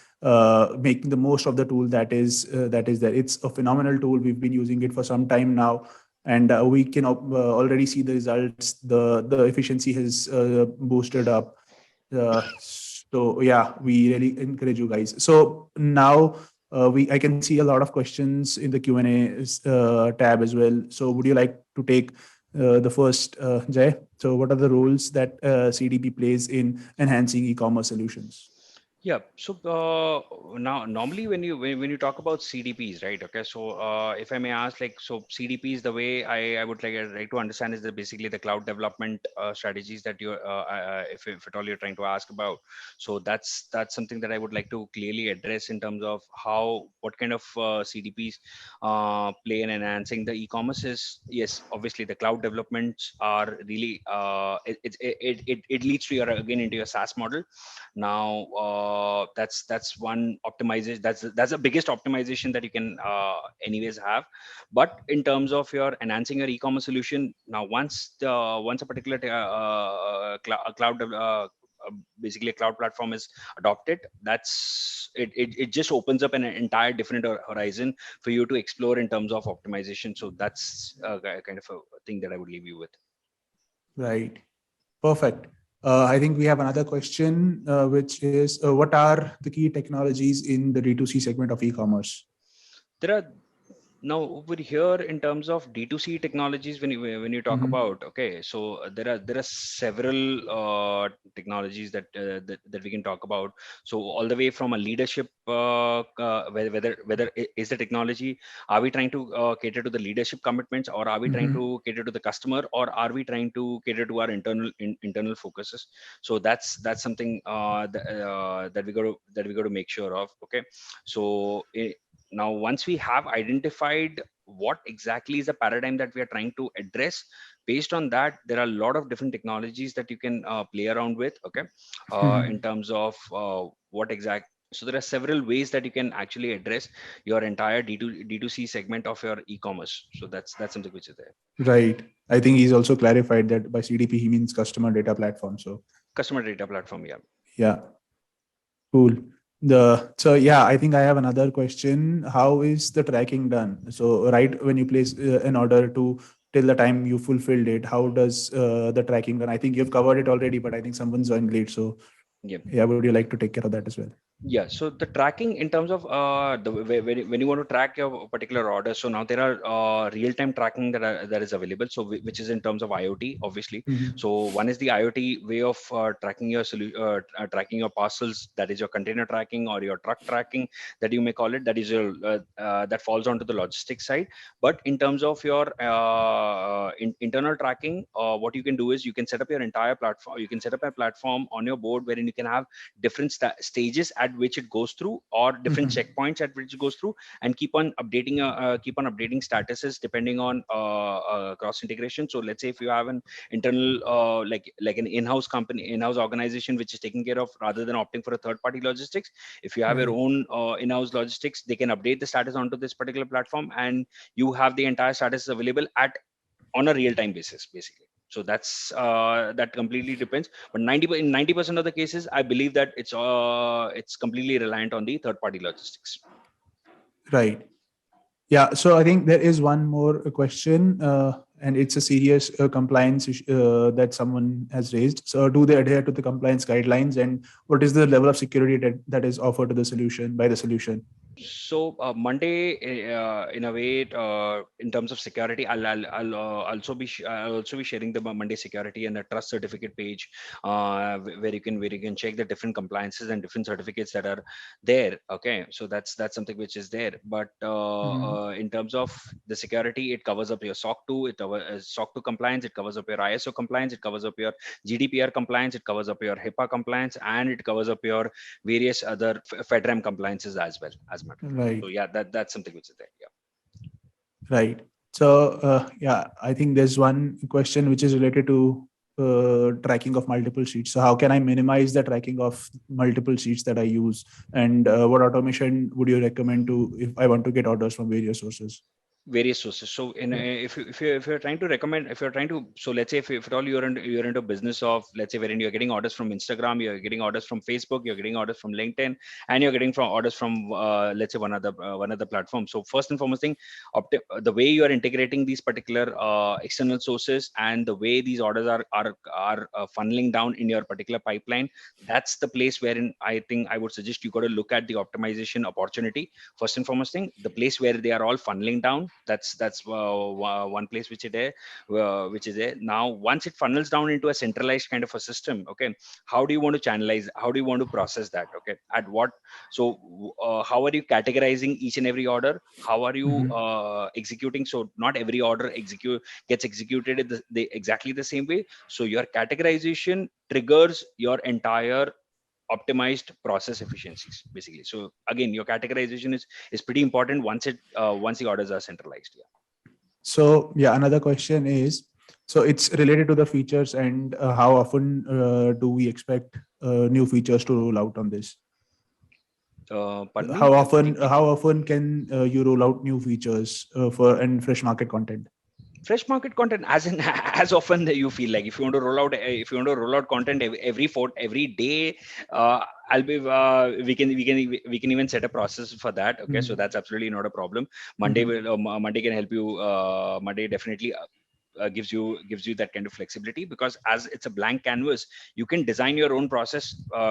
making the most of the tool that is there. It's a phenomenal tool. We've been using it for some time now, and we can already see the results. The efficiency has boosted up. So yeah, we really encourage you guys. So now I can see a lot of questions in the Q&A tab as well. So would you like to take the first, Jay? So what are the roles that CDP plays in enhancing e-commerce solutions? Yeah. So now, normally when you talk about CDPs, right? Okay. So if I may ask, like, so CDPs, the way I would like to understand is that basically the cloud development strategies that you if at all you're trying to ask about. So that's something that I would like to clearly address in terms of how what kind of CDPs play in enhancing the e-commerce is. Yes, obviously the cloud developments are really it leads to your again into your SaaS model. Now that's one optimization, that's the biggest optimization that you can anyways have. But in terms of your enhancing your e-commerce solution, now once a particular basically a cloud platform is adopted, it just opens up an entire different horizon for you to explore in terms of optimization. So that's kind of a thing that I would leave you with. Right. Perfect. I think we have another question, which is what are the key technologies in the D2C segment of e-commerce? There are now over here in terms of D2C technologies, when you talk about, okay, so there are several technologies that we can talk about. So all the way from a leadership, whether is the technology, are we trying to cater to the leadership commitments, or are we trying to cater to the customer, or are we trying to cater to our internal focuses? So that's something that we got to make sure of. Okay, so now once we have identified what exactly is the paradigm that we are trying to address, based on that there are a lot of different technologies that you can play around with. Okay, in terms of what exact, so there are several ways that you can actually address your entire D2C segment of your e-commerce. So that's something which is there. Right. I think he's also clarified that by CDP he means customer data platform. So Customer data platform, yeah. yeah, cool. So yeah, I think I have another question. How is the tracking done? So right when you place an order to till the time you fulfilled it, how does the tracking done? I think you've covered it already, but I think someone's joined late. So Yep. yeah, would you like to take care of that as well? Yeah, so the tracking in terms of when you want to track your particular order, so now there are real-time tracking that is available. So which is in terms of IoT, obviously. So one is the IoT way of tracking your tracking your parcels, that is your container tracking or your truck tracking, that you may call it. That is your that falls onto the logistics side. But in terms of your internal tracking, what you can do is you can set up your entire platform. You can set up a platform on your board wherein you can have different stages at which it goes through, or different checkpoints at which it goes through, and keep on updating statuses depending on cross integration. So let's say if you have an internal like an in-house company, in-house organization which is taking care of, rather than opting for a third party logistics, if you have your own in-house logistics, they can update the status onto this particular platform, and you have the entire status available at on a real time basis, basically. So that's that completely depends, but 90% of the cases I believe that it's completely reliant on the third party logistics. Right. Yeah. So I think there is one more question, and it's a serious compliance that someone has raised. So do they adhere to the compliance guidelines, and what is the level of security that is offered to the solution by the solution? So Monday, in a way, in terms of security, I'll also be sharing the Monday security and the trust certificate page, where you can check the different compliances and different certificates that are there. Okay, so that's something which is there. But in terms of the security, it covers up your SOC 2, it covers SOC 2 compliance, it covers up your ISO compliance, it covers up your GDPR compliance, it covers up your HIPAA compliance, and it covers up your various other FedRAM compliances as well, as a matter of fact. Right. So yeah, that's something which is there. Yeah. Right. So yeah, I think there's one question which is related to tracking of multiple sheets. So how can I minimize the tracking of multiple sheets that I use, and what automation would you recommend to if I want to get orders from various sources? Various sources. So if you're trying to recommend, if you're trying to, so let's say if at all you're into business of, let's say, wherein you're getting orders from Instagram, you're getting orders from Facebook, you're getting orders from LinkedIn, and you're getting from orders from let's say one other platform. So first and foremost thing, the way you are integrating these particular external sources, and the way these orders are funneling down in your particular pipeline, that's the place wherein I think I would suggest you got to look at the optimization opportunity. First and foremost thing, the place where they are all funneling down, one place which is there. Now, once it funnels down into a centralized kind of a system, okay, how do you want to channelize? How do you want to process that? Okay, at what? So, how are you categorizing each and every order? How are you Mhm. executing? So, not every order gets executed in exactly the same way. So, your categorization triggers your entire optimized process efficiencies, basically. So again, your categorization is pretty important once the orders are centralized. Yeah. So yeah, another question is, so it's related to the features and how often do we expect new features to roll out on this? Pardon me, How could you often please? how often can you roll out new features for and fresh market content? Fresh market content, as in as often that you feel like. If you want to roll out content every day, I'll be we can even set a process for that. Okay, so Mhm. that's absolutely not a problem. Mhm. Monday can help you. Monday definitely gives you that kind of flexibility, because as it's a blank canvas, you can design your own process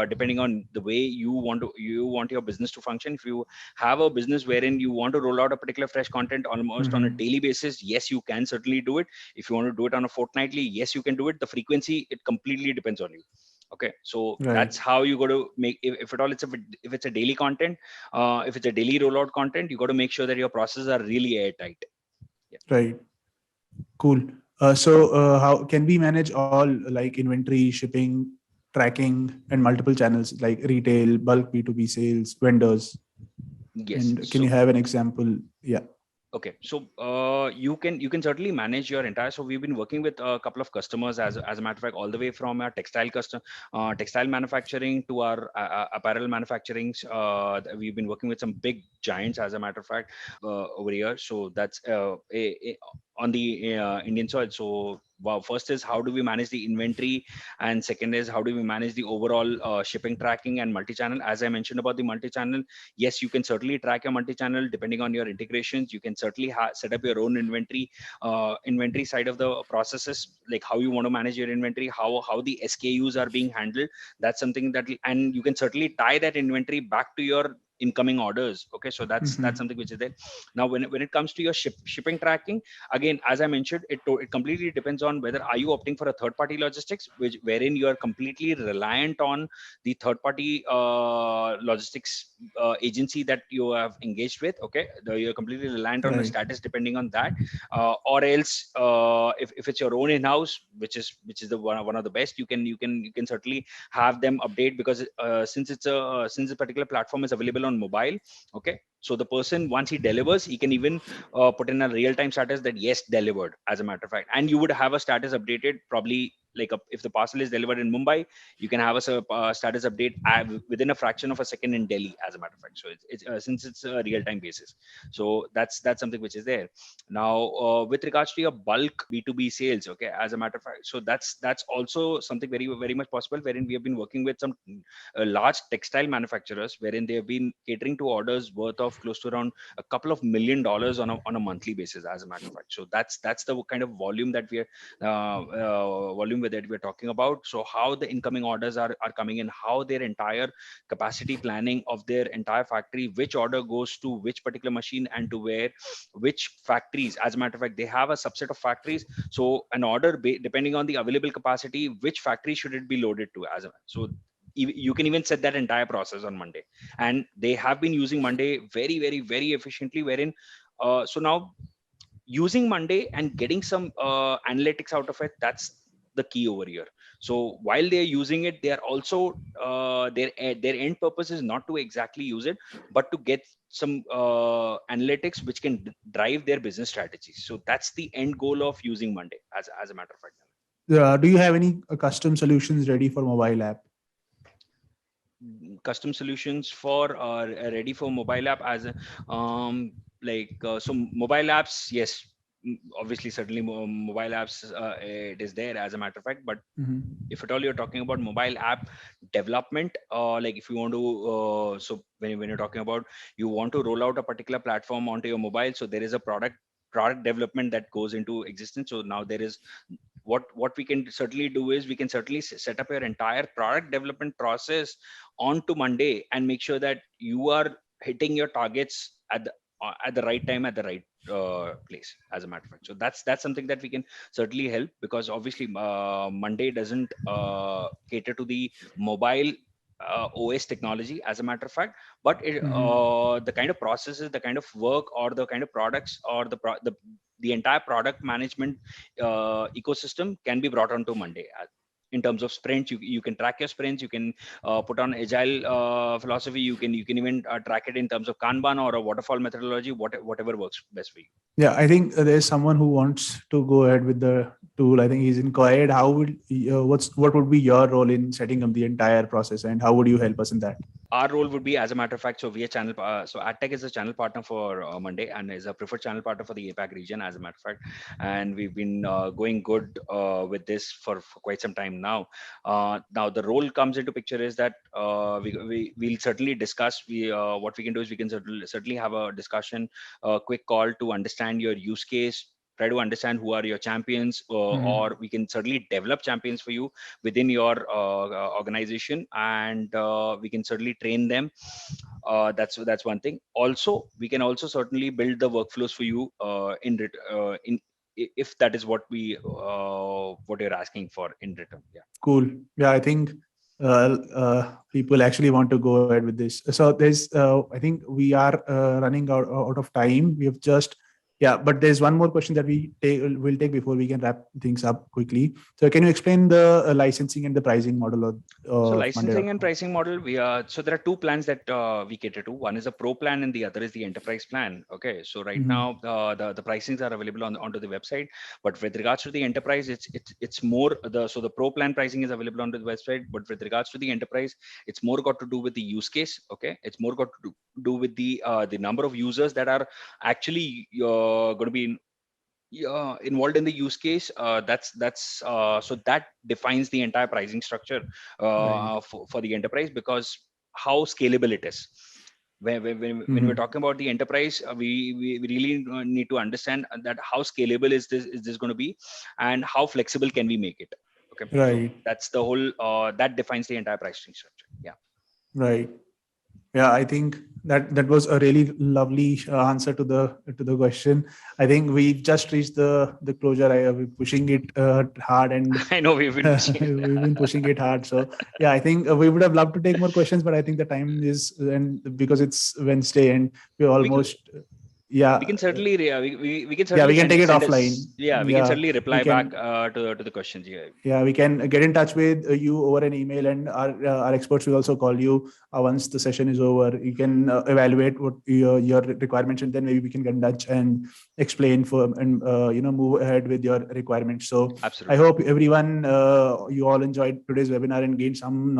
depending on the way you want your business to function. If you have a business wherein you want to roll out a particular fresh content almost on a Mhm. daily basis, yes, you can certainly do it. If you want to do it on a fortnightly, yes, you can do it. The frequency, it completely depends on you. Okay, so Right. that's how you got to make, if at all if it's a daily content, if it's a daily rollout content, you got to make sure that your processes are really airtight. Yeah. Right. Cool. So how can we manage all like inventory, shipping, tracking, and multiple channels like retail, bulk B2B sales, vendors? Yes. And can you So have an example? Yeah. okay, so you can certainly manage your entire. So we've been working with a couple of customers, as a matter of fact, all the way from our textile manufacturing to our apparel manufacturing. We've been working with some big giants, as a matter of fact, over here. So that's on the Indian soil. So wow, first is how do we manage the inventory, and second is how do we manage the overall shipping, tracking, and multi-channel. As I mentioned about the multi-channel, yes, you can certainly track your multi-channel depending on your integrations. You can certainly set up your own inventory side of the processes, like how you want to manage your inventory, how the SKUs are being handled. That's something and you can certainly tie that inventory back to your incoming orders. Okay, so that's Mhm. something which is there. Now, when it comes to your shipping tracking, again, as I mentioned, it completely depends on whether are you opting for a third party logistics, wherein you are completely reliant on the third party logistics agency that you have engaged with. Okay, you're completely reliant on the Right. status depending on that, or else if it's your own in-house, which is the one of the best, you can certainly have them update, because since a particular platform is available on mobile. Okay, so the person, once he delivers, he can even put in a real-time status that yes, delivered, as a matter of fact, and you would have a status updated probably, like if the parcel is delivered in Mumbai, you can have a status update within a fraction of a second in Delhi, as a matter of fact. So since it's a real-time basis, so that's something which is there. Now, with regards to your bulk B2B sales, okay, as a matter of fact, so that's also something very very much possible, wherein we have been working with some large textile manufacturers, wherein they have been catering to orders worth of close to around a couple of $1 million on a monthly basis, as a matter of fact. So that's the kind of volume that we are that we're talking about. So how the incoming orders are coming in, how their entire capacity planning of their entire factory, which order goes to which particular machine and to where, which factories. As a matter of fact, they have a subset of factories. So an order, depending on the available capacity, which factory should it be loaded to, so you can even set that entire process on Monday. And they have been using Monday very very very efficiently, wherein so now using Monday and getting some analytics out of it, that's the key over here. So while they're using it, they are also their end purpose is not to exactly use it, but to get some analytics which can drive their business strategies. So that's the end goal of using Monday, as a matter of fact. Do you have any custom solutions ready for mobile app? Custom solutions for ready for mobile app, as a, so mobile apps, yes. Obviously, certainly mobile apps, it is there, as a matter of fact. But Mhm. if at all you're talking about mobile app development, like if you want to so when you're talking about, you want to roll out a particular platform onto your mobile, so there is a product development that goes into existence. So now there is, what we can certainly do is, we can certainly set up your entire product development process onto Monday, and make sure that you are hitting your targets at the right time at the right place, as a matter of fact. So that's something that we can certainly help, because obviously Monday doesn't cater to the mobile OS technology, as a matter of fact, but the kind of processes, the kind of work, or the kind of products, or the entire product management ecosystem can be brought onto Monday. In terms of sprints, you can track your sprints, you can put on agile philosophy, you can even track it in terms of Kanban or a waterfall methodology, whatever works best for you. Yeah, I think there's someone who wants to go ahead with the tool. I think he's inquired how would what would be your role in setting up the entire process, and how would you help us in that? Our role would be, as a matter of fact, so we are channel, so Addteq is a channel partner for Monday, and is a preferred channel partner for the APAC region, as a matter of fact. And we've been going good with this for quite some time now. Now the role comes into picture is that we'll certainly discuss. What we can do is we can certainly have a discussion, a quick call to understand your use case, try to understand who are your champions, or we can certainly develop champions for you within your organization, and we can certainly train them. That's one thing. Also, we can also certainly build the workflows for you if that is what you're asking for in return. Yeah. Cool. Yeah, I think people actually want to go ahead with this. So there's, I think we are running out of time. We have just, yeah, but there's one more question that we'll take before we can wrap things up quickly. So can you explain the licensing and the pricing model of So licensing Monday.com? and pricing model, so there are two plans that we cater to. One is a pro plan and the other is the enterprise plan. Okay, so right now the pricings are available onto the website, but with regards to the enterprise, it's more the pro plan pricing is available on the website, but with regards to the enterprise, it's more got to do with the use case. Okay, it's more got to do with the number of users that are actually going to be involved in the use case. So that defines the entire pricing structure for the enterprise, because how scalable it is. When we're talking about the enterprise, we really need to understand that how scalable is this going to be, and how flexible can we make it. Okay, Right. so that's the whole that defines the entire pricing structure. Yeah. Right. Yeah, I think that was a really lovely answer to the question. I think we've just reached the closure. We're pushing it hard, and I know we've been we've been pushing it hard. So yeah, I think we would have loved to take more questions, but I think the time is, and because it's Wednesday and we're almost. Yeah, we can certainly we can certainly yeah, we can take it send offline. we can certainly reply back to the questions. Yeah, we can get in touch with you over an email, and our experts will also call you once the session is over. You can evaluate what your requirements, and then maybe we can get in touch and explain and move ahead with your requirements. So absolutely. I hope everyone you all enjoyed today's webinar and gained something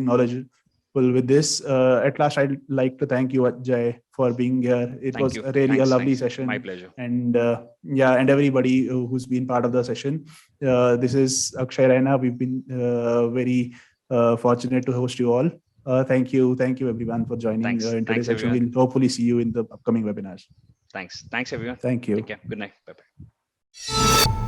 knowledgeable with this. At last, I'd like to thank you, Ajay, for being here. It was really a lovely session. My pleasure. And and everybody who's been part of the session. This is Akshay Raina. We've been very fortunate to host you all. Thank you everyone for joining in today's session. We'll hopefully see you in the upcoming webinars. Thanks everyone. Thank you. Take care. Good night. Bye-bye.